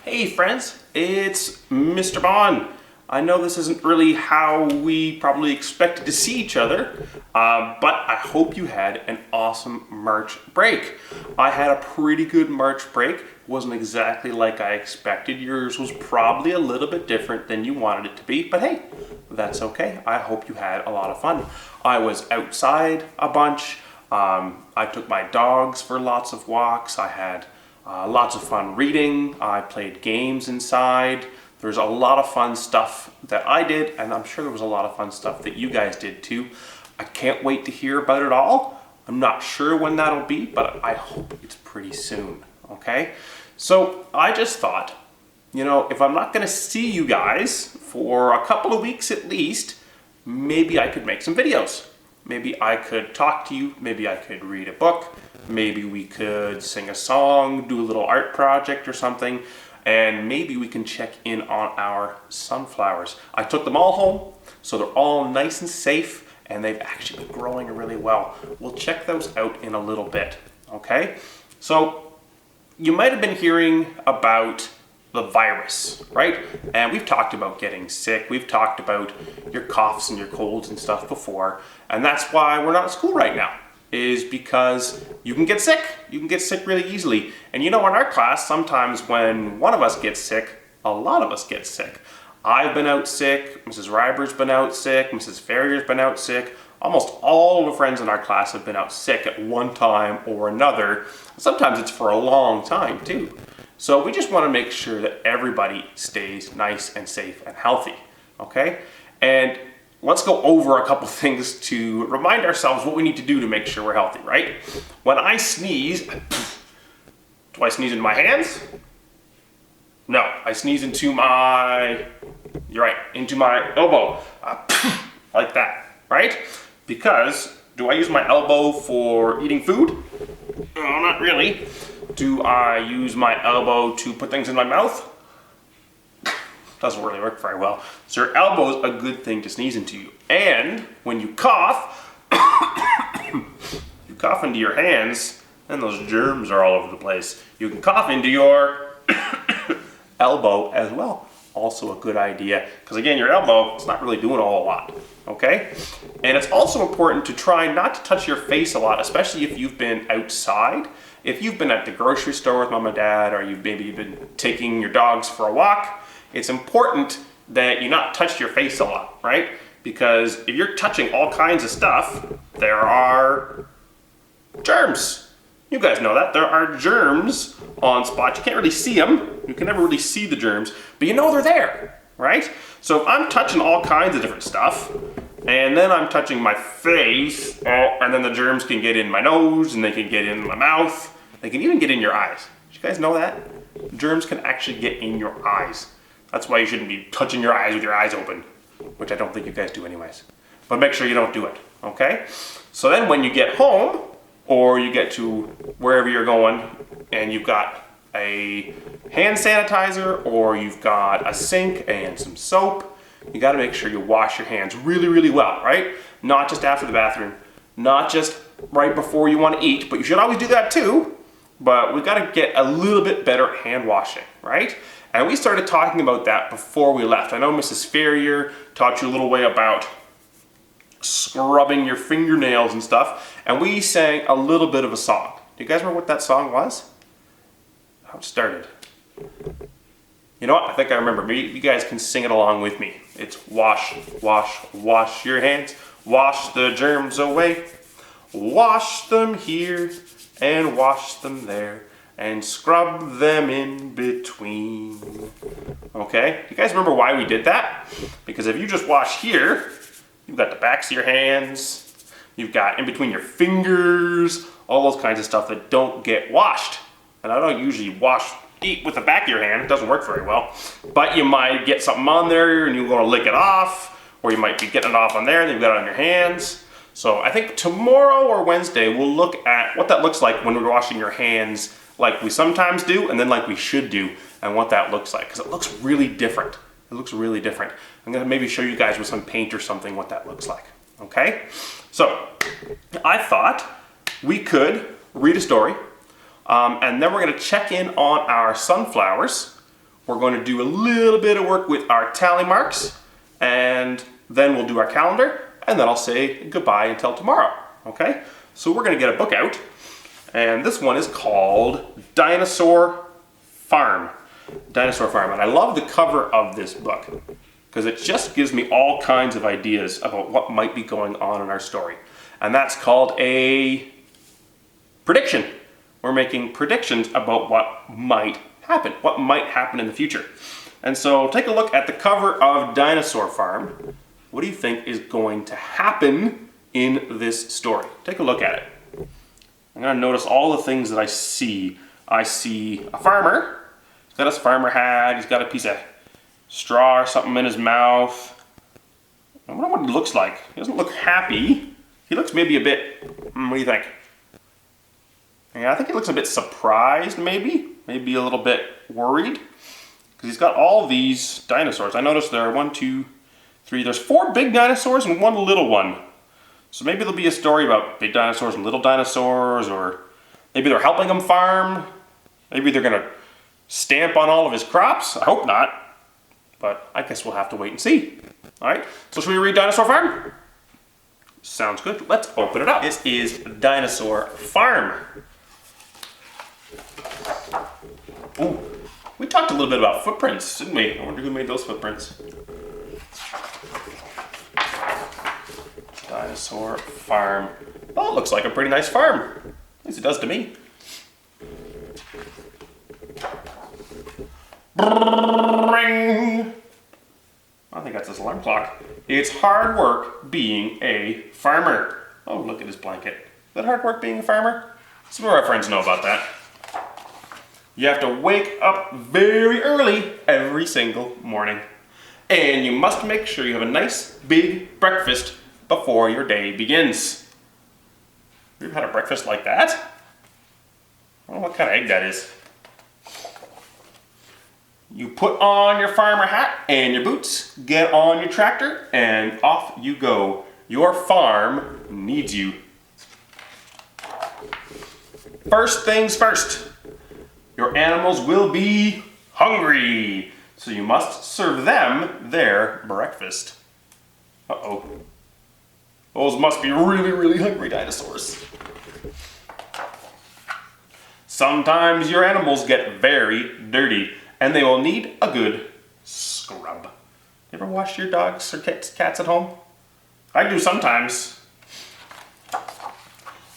Hey friends, it's Mr. Bond. I know this isn't really how we probably expected to see each other, but I hope you had an awesome March break. I had a pretty good March break. It wasn't exactly like I expected. Yours was probably a little bit different than you wanted it to be, but hey, that's okay. I hope you had a lot of fun. I was outside a bunch. I took my dogs for lots of walks. I had lots of fun reading. I played games inside. There's a lot of fun stuff that I did, and I'm sure there was a lot of fun stuff that you guys did too. I can't wait to hear about it all. I'm not sure when that'll be, but I hope it's pretty soon, okay? So I just thought, if I'm not gonna see you guys for a couple of weeks at least, maybe I could make some videos. Maybe I could talk to you, maybe I could read a book, maybe we could sing a song, do a little art project or something, and maybe we can check in on our sunflowers. I took them all home, so they're all nice and safe, and they've actually been growing really well. We'll check those out in a little bit, okay? So, you might have been hearing about the virus, right? And we've talked about getting sick. We've talked about your coughs and your colds and stuff before. And that's why we're not at school right now, is because you can get sick. You can get sick really easily. And in our class, sometimes when one of us gets sick, a lot of us get sick. I've been out sick, Mrs. Reiber's been out sick, Mrs. Ferrier's been out sick. Almost all the friends in our class have been out sick at one time or another. Sometimes it's for a long time too. So we just want to make sure that everybody stays nice and safe and healthy, okay? And let's go over a couple things to remind ourselves what we need to do to make sure we're healthy, right? When I sneeze, do I sneeze into my hands? No, I sneeze into you're right, into my elbow, like that, right? Because do I use my elbow for eating food? No, not really. Do I use my elbow to put things in my mouth? Doesn't really work very well. So your elbow is a good thing to sneeze into. And when you cough, you cough into your hands, and those germs are all over the place. You can cough into your elbow as well. Also a good idea, because again, your elbow is not really doing a whole lot, okay? And it's also important to try not to touch your face a lot, especially if you've been outside. If you've been at the grocery store with mom and dad, or you've maybe been taking your dogs for a walk, it's important that you not touch your face a lot, right? Because if you're touching all kinds of stuff, there are germs. You guys know that. There are germs on spots. You can't really see them. You can never really see the germs, but they're there, right? So if I'm touching all kinds of different stuff, and then I'm touching my face, and then the germs can get in my nose, and they can get in my mouth. They can even get in your eyes. Did you guys know that? Germs can actually get in your eyes. That's why you shouldn't be touching your eyes with your eyes open, which I don't think you guys do anyways. But make sure you don't do it, okay? So then when you get home, or you get to wherever you're going, and you've got a hand sanitizer, or you've got a sink and some soap, you gotta make sure you wash your hands really, really well, right? Not just after the bathroom, not just right before you wanna eat, but you should always do that too. But we gotta get a little bit better at hand washing, right? And we started talking about that before we left. I know Mrs. Ferrier taught you a little way about scrubbing your fingernails and stuff, and we sang a little bit of a song. Do you guys remember what that song was? How it started? You know what? I think I remember. Maybe you guys can sing it along with me. It's wash, wash, wash your hands, wash the germs away, wash them here and wash them there, and scrub them in between. Okay? You guys remember why we did that? Because if you just wash here, you've got the backs of your hands, you've got in between your fingers, all those kinds of stuff that don't get washed. And I don't usually eat with the back of your hand, it doesn't work very well. But you might get something on there and you're gonna lick it off, or you might be getting it off on there and you've got it on your hands. So I think tomorrow or Wednesday, we'll look at what that looks like when we're washing your hands like we sometimes do, and then like we should do, and what that looks like, because it looks really different. It looks really different. I'm gonna maybe show you guys with some paint or something what that looks like, okay? So, I thought we could read a story, and then we're gonna check in on our sunflowers we're going to do a little bit of work with our tally marks, and then we'll do our calendar, and then I'll say goodbye until tomorrow, okay? So we're gonna get a book out, and this one is called Dinosaur Farm. Dinosaur Farm, and I love the cover of this book because it just gives me all kinds of ideas about what might be going on in our story. And that's called a prediction. We're making predictions about what might happen in the future. And so take a look at the cover of Dinosaur Farm. What do you think is going to happen in this story? Take a look at it. I'm gonna notice all the things that I see. I see a farmer. He's got his farmer hat. He's got a piece of straw or something in his mouth. I wonder what he looks like. He doesn't look happy. He looks maybe a bit, what do you think? Yeah, I think he looks a bit surprised maybe. Maybe a little bit worried. Because he's got all these dinosaurs. I noticed there are 1, 2, 3, there's 4 big dinosaurs and 1 little one. So maybe there'll be a story about big dinosaurs and little dinosaurs, or maybe they're helping him farm. Maybe they're gonna stamp on all of his crops. I hope not, but I guess we'll have to wait and see. All right, so should we read Dinosaur Farm? Sounds good. Let's open it up. This is Dinosaur Farm. Ooh, we talked a little bit about footprints, didn't we? I wonder who made those footprints. Dinosaur Farm. Oh, it looks like a pretty nice farm. At least it does to me. Ring. I think that's his alarm clock. It's hard work being a farmer. Oh, look at his blanket. Is that hard work being a farmer? Some of our friends know about that. You have to wake up very early every single morning. And you must make sure you have a nice big breakfast before your day begins. You've had a breakfast like that? I don't know what kind of egg that is. You put on your farmer hat and your boots, get on your tractor, and off you go. Your farm needs you. First things first, your animals will be hungry, so you must serve them their breakfast. Uh-oh. Those must be really, really hungry dinosaurs. Sometimes your animals get very dirty, and they will need a good scrub. You ever wash your dogs or cats at home? I do sometimes.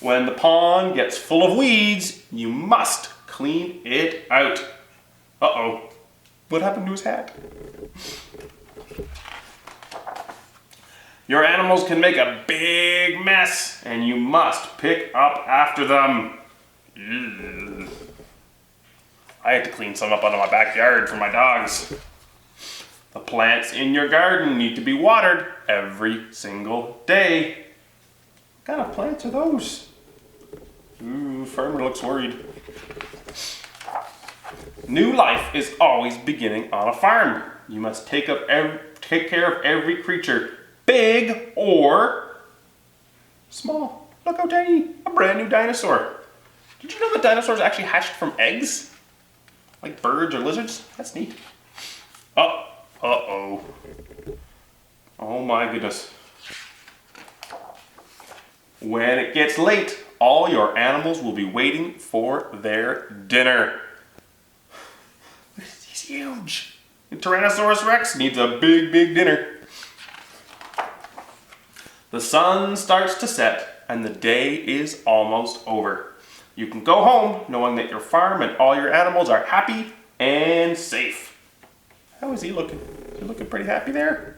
When the pond gets full of weeds, you must clean it out. Uh-oh. What happened to his hat? Your animals can make a big mess, and you must pick up after them. Ugh. I had to clean some up out of my backyard for my dogs. The plants in your garden need to be watered every single day. What kind of plants are those? Ooh, farmer looks worried. New life is always beginning on a farm. You must take care of every creature, big or small. Look how tiny, a brand new dinosaur. Did you know that dinosaurs actually hatched from eggs? Like birds or lizards? That's neat. Uh-oh. Oh my goodness. When it gets late, all your animals will be waiting for their dinner. He's huge. And Tyrannosaurus Rex needs a big, big dinner. The sun starts to set and the day is almost over. You can go home knowing that your farm and all your animals are happy and safe. How is he looking? Is he looking pretty happy there?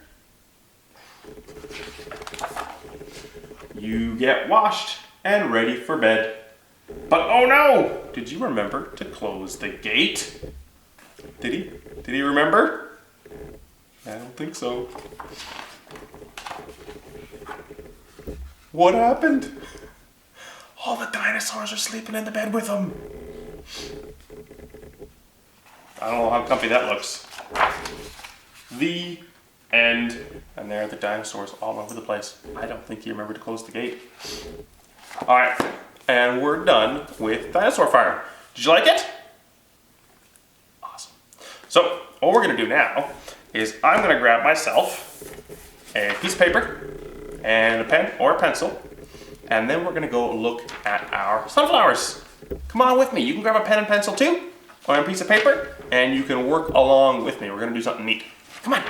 You get washed and ready for bed. But oh no! Did you remember to close the gate? Did he? Did he remember? I don't think so. What happened? All the dinosaurs are sleeping in the bed with him. I don't know how comfy that looks. The end. And there are the dinosaurs all over the place. I don't think you remember to close the gate. Alright, and we're done with Dinosaur Farm. Did you like it? Awesome. So what we're gonna do now is I'm gonna grab myself a piece of paper and a pen or a pencil, and then we're gonna go look at our sunflowers. Come on with me. You can grab a pen and pencil too, or a piece of paper, and you can work along with me. We're gonna do something neat. Come on.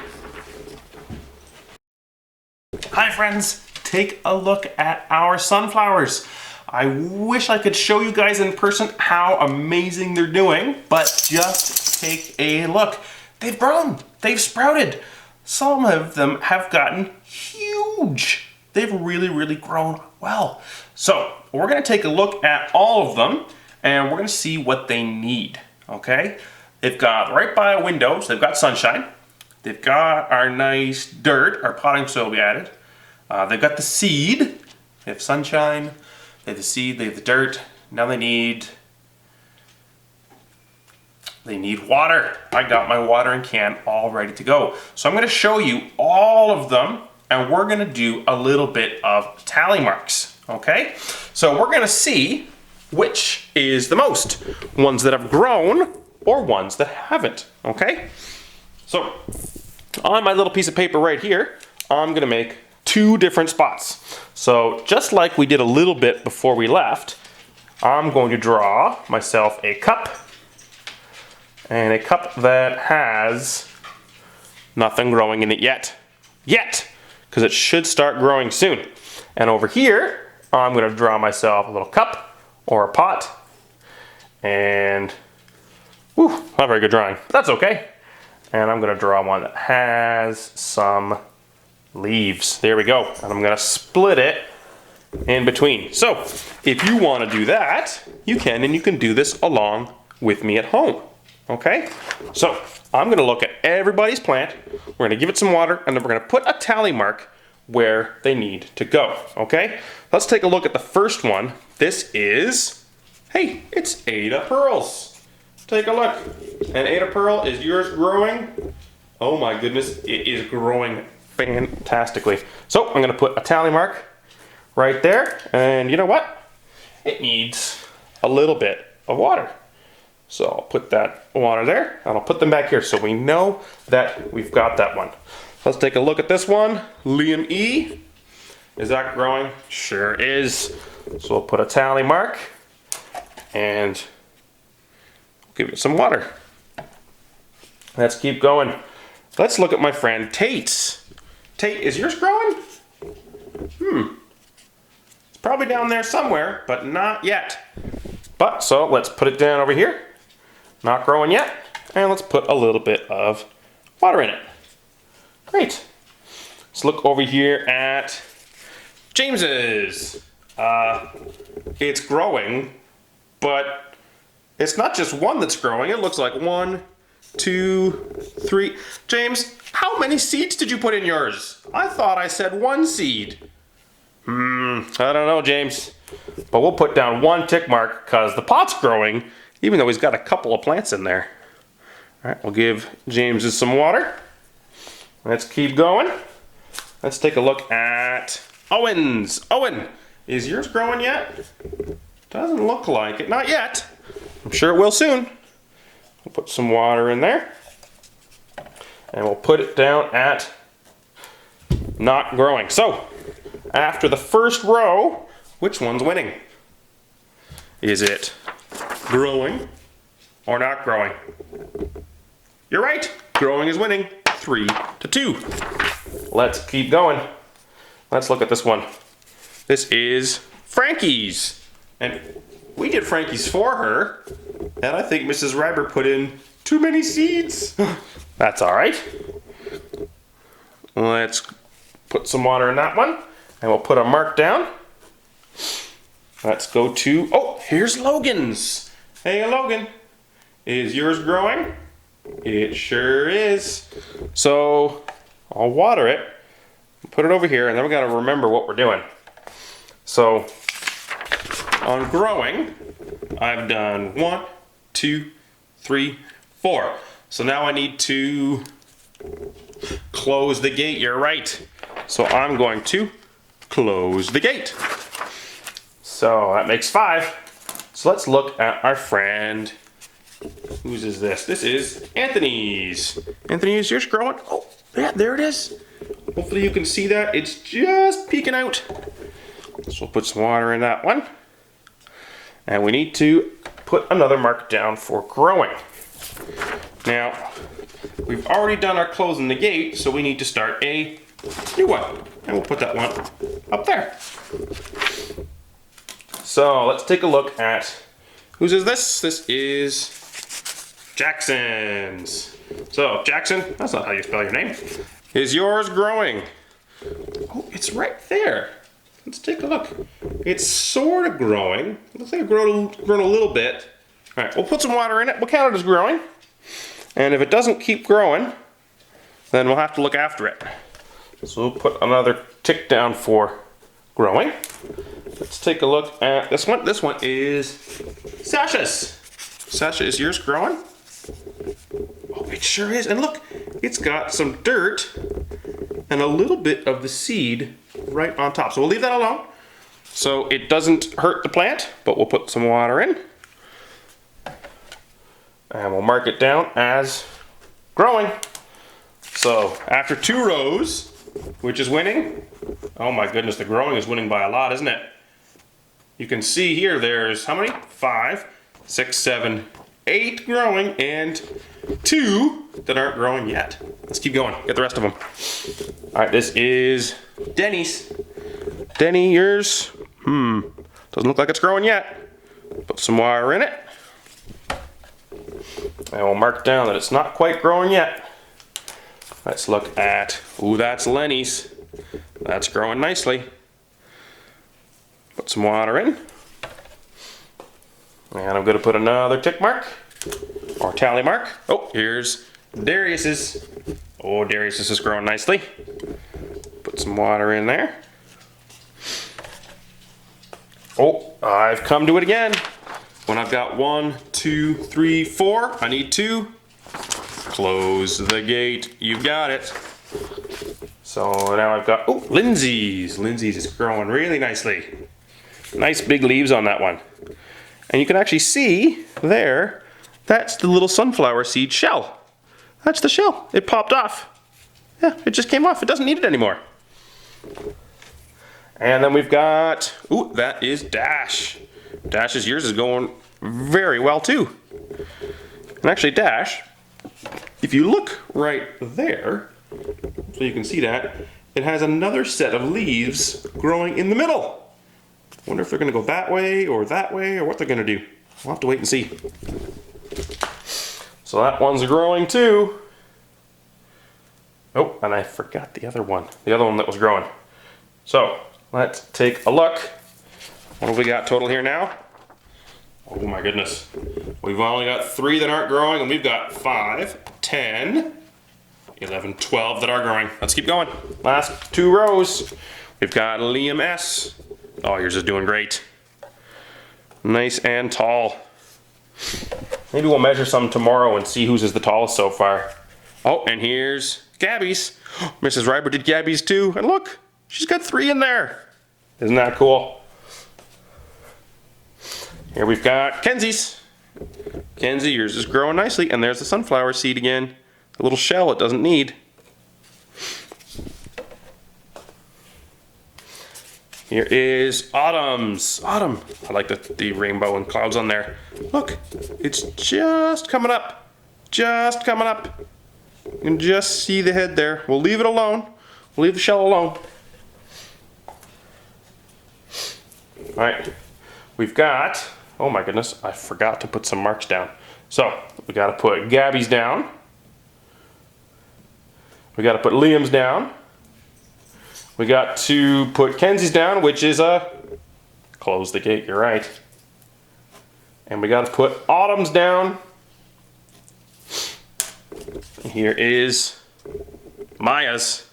Hi friends, take a look at our sunflowers. I wish I could show you guys in person how amazing they're doing, but just take a look. They've grown, they've sprouted. Some of them have gotten huge. They've really grown well. So we're gonna take a look at all of them and we're gonna see what they need, okay? They've got right by a window, so they've got sunshine. They've got our nice dirt, our potting soil we added. They've got the seed. They have sunshine, they have the seed, they have the dirt. Now they need water. I got my watering can all ready to go. So I'm gonna show you all of them and we're gonna do a little bit of tally marks, okay? So we're gonna see which is the most, ones that have grown or ones that haven't, okay? So on my little piece of paper right here, I'm gonna make 2 different spots. So just like we did a little bit before we left, I'm going to draw myself a cup, and a cup that has nothing growing in it yet, because it should start growing soon. And over here, I'm gonna draw myself a little cup or a pot, and whew, not a very good drawing, but that's okay. And I'm gonna draw one that has some leaves. There we go. And I'm gonna split it in between. So if you wanna do that, you can, and you can do this along with me at home. Okay? So I'm gonna look at everybody's plant, we're gonna give it some water, and then we're gonna put a tally mark where they need to go. Okay? Let's take a look at the first one. This is, hey, it's Ada Pearls. Take a look. And Ada Pearl, is yours growing? Oh my goodness, it is growing fantastically. So I'm gonna put a tally mark right there, and you know what? It needs a little bit of water. So I'll put that water there, and I'll put them back here so we know that we've got that one. Let's take a look at this one. Liam E. Is that growing? Sure is. So we'll put a tally mark, and give it some water. Let's keep going. Let's look at my friend Tate's. Tate, is yours growing? It's probably down there somewhere, but not yet. But, so let's put it down over here. Not growing yet. And let's put a little bit of water in it. Great. Let's look over here at James's. It's growing, but it's not just one that's growing. It looks like 1, 2, 3. James, how many seeds did you put in yours? I thought I said 1 seed. I don't know, James. But we'll put down 1 tick mark because the pot's growing, even though he's got a couple of plants in there. All right, we'll give James some water. Let's keep going. Let's take a look at Owen's. Owen, is yours growing yet? Doesn't look like it. Not yet. I'm sure it will soon. We'll put some water in there. And we'll put it down at not growing. So, after the first row, which one's winning? Is it growing or not growing? You're right. Growing is winning. 3-2. Let's keep going. Let's look at this one. This is Frankie's. And we did Frankie's for her. And I think Mrs. Reiber put in too many seeds. That's all right. Let's put some water in that one. And we'll put a mark down. Let's go to, oh, here's Logan's. Hey, Logan, is yours growing? It sure is. So I'll water it, put it over here, and then we got to remember what we're doing. So on growing, I've done 1, 2, 3, 4. So now I need to close the gate. You're right. So I'm going to close the gate. So that makes 5. So let's look at our friend Whose is this? This is Anthony's. Anthony, is yours growing? Oh, yeah, there it is. Hopefully you can see that. It's just peeking out. So we'll put some water in that one. And we need to put another mark down for growing. Now, we've already done our closing the gate, so we need to start a new one. And we'll put that one up there. So let's take a look at whose is this? This is Jackson's. So Jackson, that's not how you spell your name. Is yours growing? Oh, it's right there. Let's take a look. It's sort of growing. Looks like it's grown a little bit. All right, we'll put some water in it. We'll count it as growing. And if it doesn't keep growing, then we'll have to look after it. So we'll put another tick down for growing. Let's take a look at this one. This one is Sasha's. Sasha, is yours growing? Oh, it sure is. And look, it's got some dirt and a little bit of the seed right on top. So we'll leave that alone so it doesn't hurt the plant, but we'll put some water in. And we'll mark it down as growing. So after 2 rows, which is winning, oh my goodness, the growing is winning by a lot, isn't it? You can see here there's how many? 5, 6, 7, 8 growing and 2 that aren't growing yet. Let's keep going, get the rest of them. All right, this is Denny's. Denny, yours? Doesn't look like it's growing yet. Put some water in it. And we'll mark down that it's not quite growing yet. Let's look at, ooh, that's Lenny's. That's growing nicely. Put some water in. And I'm gonna put another tick mark, or tally mark. Oh, here's Darius's. Oh, Darius's is growing nicely. Put some water in there. Oh, I've come to it again. When I've got 1, 2, 3, 4, I need 2. Close the gate, you've got it. So now I've got, oh, Lindsay's. Lindsay's is growing really nicely. Nice big leaves on that one. And you can actually see there, that's the little sunflower seed shell. That's the shell, it popped off. Yeah, it just came off, it doesn't need it anymore. And then we've got, ooh, that is Dash. Dash's, yours is going very well too. And actually Dash, if you look right there, so you can see that, it has another set of leaves growing in the middle. Wonder if they're gonna go that way or what they're gonna do. We'll have to wait and see. So that one's growing too. Oh, and I forgot the other one that was growing. So let's take a look. What have we got total here now? Oh my goodness. We've only got 3 that aren't growing, and we've got 5, 10, 11, 12 that are growing. Let's keep going. Last 2 rows. We've got Liam S. Oh, yours is doing great. Nice and tall. Maybe we'll measure some tomorrow and see whose is the tallest so far. Oh, and here's Gabby's. Mrs. Reiber did Gabby's too, and look, she's got 3 in there. Isn't that cool? Here we've got Kenzie's. Kenzie, yours is growing nicely, and there's the sunflower seed again. A little shell it doesn't need. Here is Autumn's. Autumn. I like the rainbow and clouds on there. Look, it's just coming up. Just coming up. You can just see the head there. We'll leave it alone. We'll leave the shell alone. All right, we've got, oh my goodness, I forgot to put some marks down. So we got to put Gabby's down. We got to put Liam's down. We got to put Kenzie's down, which is a close the gate, you're right. And we got to put Autumn's down. Here is Maya's.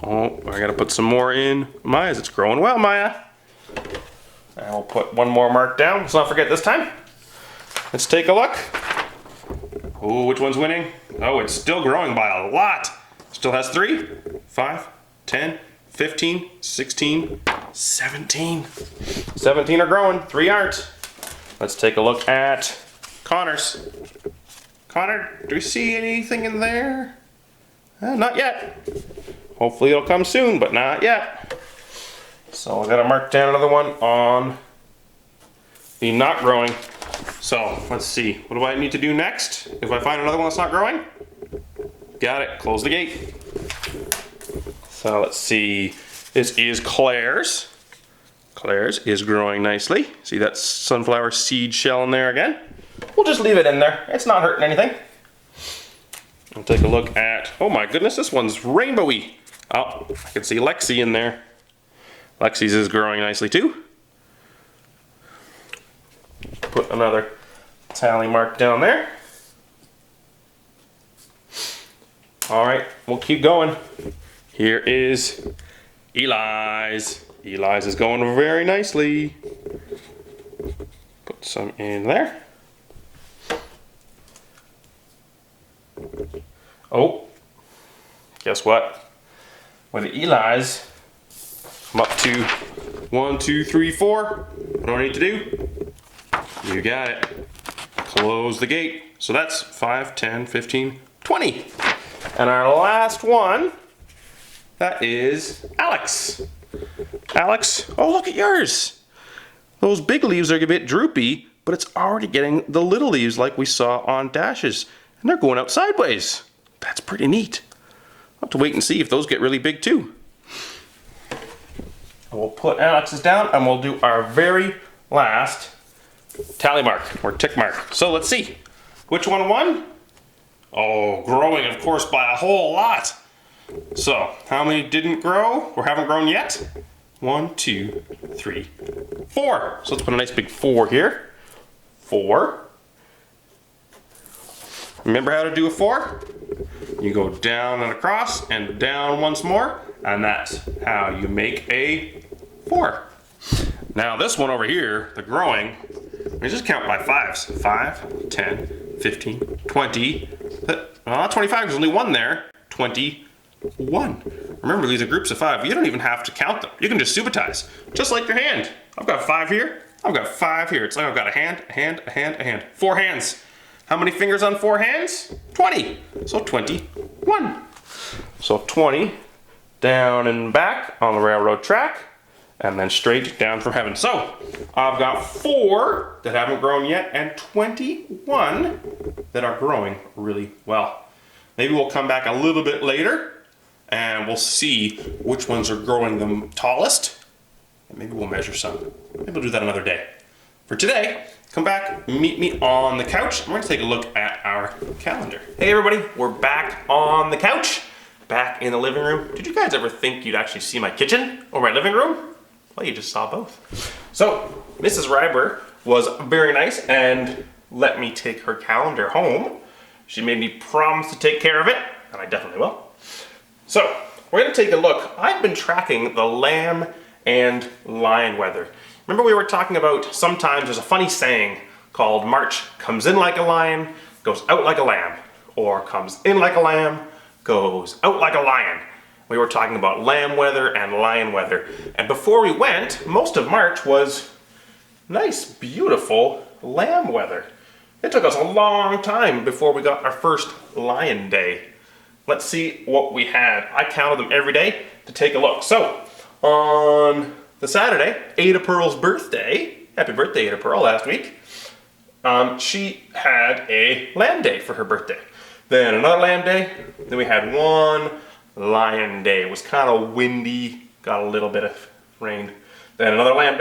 Oh, I got to put some more in Maya's. It's growing well, Maya. And we'll put one more mark down. Let's not forget this time. Let's take a look. Oh, which one's winning? Oh, it's still growing by a lot. Still has 3, 5, 10, 15, 16, 17. 17 are growing, 3 aren't. Let's take a look at Connors. Connor, do you see anything in there? Not yet. Hopefully it'll come soon, but not yet. So I gotta mark down another one on the not growing. So let's see, what do I need to do next? If I find another one that's not growing, got it, close the gate. So let's see, this is Claire's. Claire's is growing nicely. See that sunflower seed shell in there again? We'll just leave it in there. It's not hurting anything. We'll take a look at, oh my goodness, this one's rainbowy. Oh, I can see Lexi in there. Lexi's is growing nicely too. Put another tally mark down there. All right, we'll keep going. Here is Eli's. Eli's is going very nicely. Put some in there. Oh, guess what? With the Eli's, I'm up to 1, 2, 3, 4. What do I need to do? You got it. Close the gate. So that's 5, 10, 15, 20. And our last one, that is Alex. Alex, oh look at yours. Those big leaves are a bit droopy, but it's already getting the little leaves like we saw on Dash's. And they're going out sideways. That's pretty neat. I'll have to wait and see if those get really big too. We'll put Alex's down and we'll do our very last tally mark or tick mark. So let's see. Which one won? Oh, growing, of course, by a whole lot. So, how many didn't grow or haven't grown yet? 1, 2, 3, 4. So let's put a nice big 4 here. 4. Remember how to do a 4? You go down and across and down once more, and that's how you make a 4. Now this one over here, the growing, we just count by 5s. 5, 10, 15, 20. Well, not 25, there's only 1 there. 21. Remember, these are groups of 5. You don't even have to count them. You can just subitize, just like your hand. I've got 5 here. I've got 5 here. It's like I've got a hand, a hand, a hand, a hand. 4 hands. How many fingers on 4 hands? 20. So 21. So 20 down and back on the railroad track, and then straight down from heaven. So I've got 4 that haven't grown yet and 21 that are growing really well. Maybe we'll come back a little bit later and we'll see which ones are growing the tallest. And maybe we'll measure some. Maybe we'll do that another day. For today, come back, meet me on the couch, and we're gonna take a look at our calendar. Hey everybody, we're back on the couch, back in the living room. Did you guys ever think you'd actually see my kitchen or my living room? Well, you just saw both. So, Mrs. Ryber was very nice and let me take her calendar home. She made me promise to take care of it, and I definitely will. So, we're gonna take a look. I've been tracking the lamb and lion weather. Remember we were talking about sometimes there's a funny saying called March comes in like a lion, goes out like a lamb, or comes in like a lamb, goes out like a lion. We were talking about lamb weather and lion weather. And before we went, most of March was nice, beautiful lamb weather. It took us a long time before we got our first lion day. Let's see what we had. I counted them every day to take a look. So, on the Saturday, Ada Pearl's birthday, happy birthday Ada Pearl last week, she had a lamb day for her birthday. Then another lamb day, then we had one lion day. It was kind of windy, got a little bit of rain. Then another lamb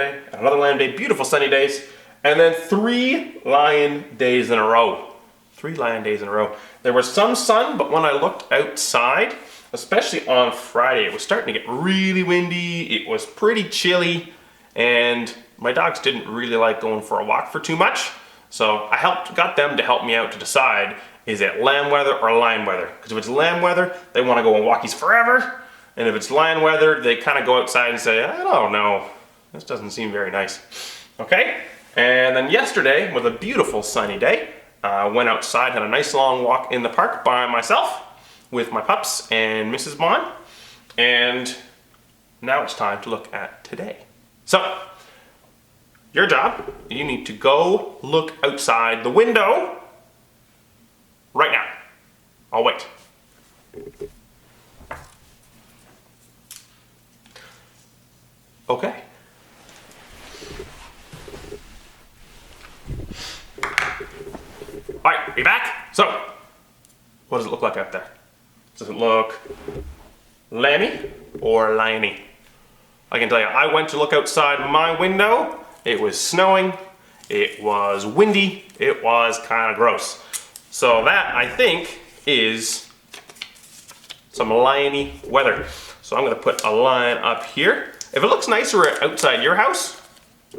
day, beautiful sunny days, and then 3 lion days in a row. 3 lion days in a row. There was some sun, but when I looked outside, especially on Friday, it was starting to get really windy, it was pretty chilly, and my dogs didn't really like going for a walk for too much, so I got them to help me out to decide, is it lamb weather or lion weather? Because if it's lamb weather, they want to go on walkies forever, and if it's lion weather, they kind of go outside and say, I don't know, this doesn't seem very nice. Okay, and then yesterday was a beautiful sunny day. I went outside, had a nice long walk in the park by myself, with my pups and Mrs. Bond, and now it's time to look at today. So, your job, you need to go look outside the window right now. I'll wait. Okay. All right, be back. So, what does it look like out there? Does it look lammy or liony? I can tell you, I went to look outside my window. It was snowing. It was windy. It was kind of gross. So that, I think, is some liony weather. So I'm gonna put a line up here. If it looks nicer outside your house,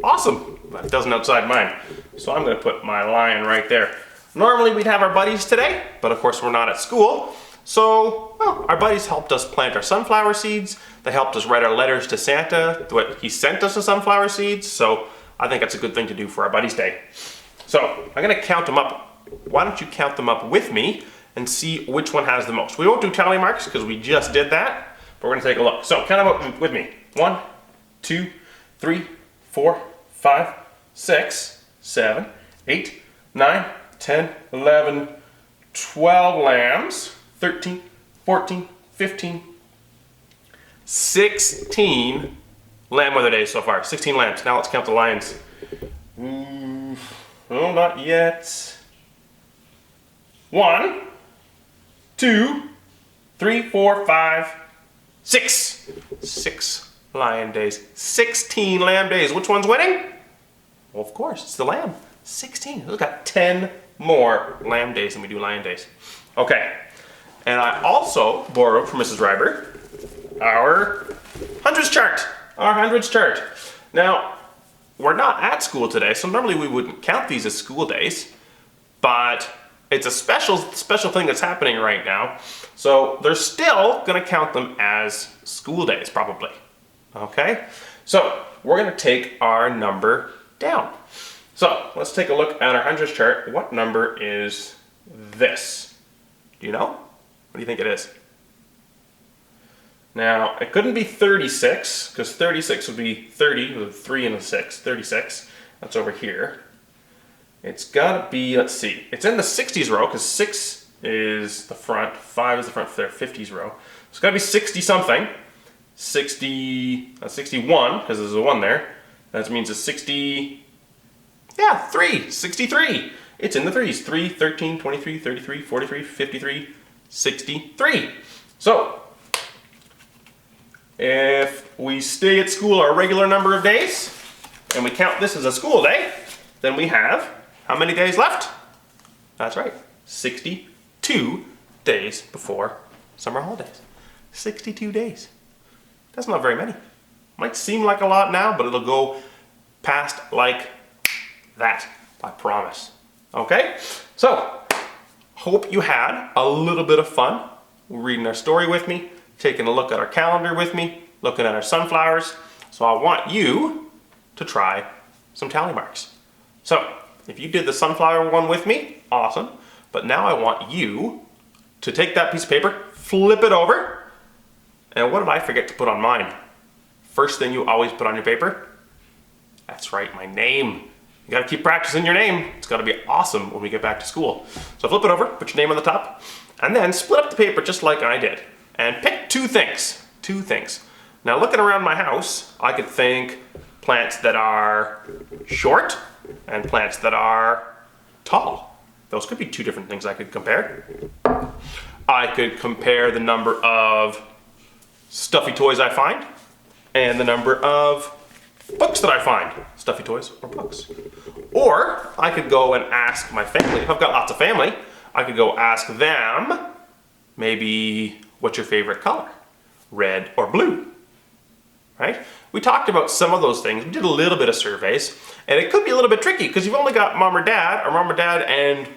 awesome, but it doesn't outside mine. So I'm gonna put my line right there. Normally we'd have our buddies today, but of course we're not at school. So, well, our buddies helped us plant our sunflower seeds. They helped us write our letters to Santa. He sent us the sunflower seeds, so I think that's a good thing to do for our buddies' day. So, I'm gonna count them up. Why don't you count them up with me and see which one has the most? We won't do tally marks because we just did that, but we're gonna take a look. So, count them up with me. 1, 2, 3, 4, 5, 6, 7, 8, 9, 10, 11, 12 lambs, 13, 14, 15, 16 lamb weather days so far. 16 lambs. Now let's count the lions. No, not yet. 1, 2, 3, 4, 5, 6. 6 lion days. 16 lamb days. Which one's winning? Well, of course, it's the lamb. 16. We've got 10 more lamb days than we do lion days. Okay. And I also borrowed from Mrs. Reiber our hundreds chart. Our hundreds chart. Now, we're not at school today, so normally we wouldn't count these as school days, but it's a special thing that's happening right now. So they're still gonna count them as school days, probably. Okay? So we're gonna take our number down. So let's take a look at our hundreds chart. What number is this? Do you know? What do you think it is? Now, it couldn't be 36, because 36 would be 30 with a 3 and a 6. 36. That's over here. It's gotta be, let's see, it's in the 60s row, because 6 is the front, 5 is the front, there, 50s row. So it's gotta be 60 something. 61, because there's a 1 there. That means it's 60, yeah, 3, 63. It's in the 3s. 3, 13, 23, 33, 43, 53, 63. So, if we stay at school our regular number of days, and we count this as a school day, then we have how many days left? That's right, 62 days before summer holidays. 62 days. That's not very many. Might seem like a lot now, but it'll go past like that, I promise. Okay? So, hope you had a little bit of fun reading our story with me, taking a look at our calendar with me, looking at our sunflowers. So I want you to try some tally marks. So, if you did the sunflower one with me, awesome. But now I want you to take that piece of paper, flip it over, and what did I forget to put on mine? First thing you always put on your paper? That's right, my name. You gotta keep practicing your name. It's gotta be awesome when we get back to school. So flip it over, put your name on the top, and then split up the paper just like I did. And pick 2 things. 2 things. Now looking around my house, I could think plants that are short and plants that are tall. Those could be 2 different things I could compare. I could compare the number of stuffy toys I find and the number of books that I find, stuffy toys or books. Or I could go and ask my family, if I've got lots of family, I could go ask them, maybe, what's your favorite color? Red or blue, right? We talked about some of those things. We did a little bit of surveys, and it could be a little bit tricky because you've only got mom or dad and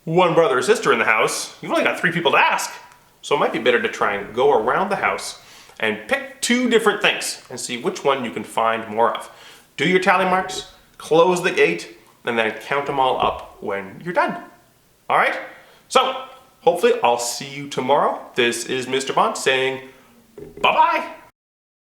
1 brother or sister in the house. You've only got 3 people to ask. So it might be better to try and go around the house and pick 2 different things and see which one you can find more of. Do your tally marks, close the gate, and then count them all up when you're done. All right? So, hopefully I'll see you tomorrow. This is Mr. Bond saying bye-bye.